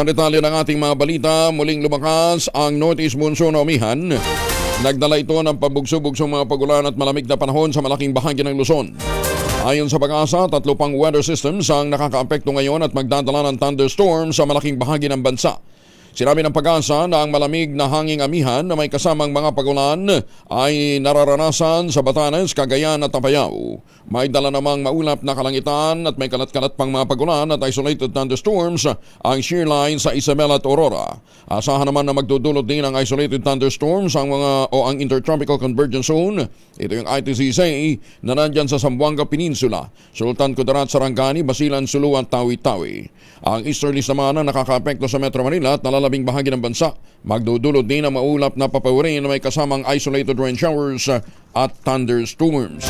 Sa detalye ng ating mga balita, muling lumakas ang Northeast Monsoon na umihan. Nagdala ito ng pabugso-bugsong mga pagulan at malamig na panahon sa malaking bahagi ng Luzon. Ayon sa pag-asa, 3 pang weather systems ang nakakaapekto ngayon at magdadala ng thunderstorm sa malaking bahagi ng bansa. Sinabi ng pag-asa na ang malamig na hanging amihan na may kasamang mga pagulan ay nararanasan sa Batanes, Cagayan at Apayao. May dala namang maulap na kalangitan at may kalat-kalat pang mga pagulan at isolated thunderstorms ang shear line sa Isabela at Aurora. Asahan naman na magdudulot din ang isolated thunderstorms ang Intertropical Convergence Zone. Ito yung ITCZ na nandyan sa Zamboanga Peninsula, Sultan Kudarat, Sarangani, Basilan, Sulu at Tawi-Tawi. Ang easterlies naman ang nakakaapekto sa Metro Manila at nalalabing bahagi ng bansa. Magdudulot din ang maulap na papawirin na may kasamang isolated rain showers at thunderstorms.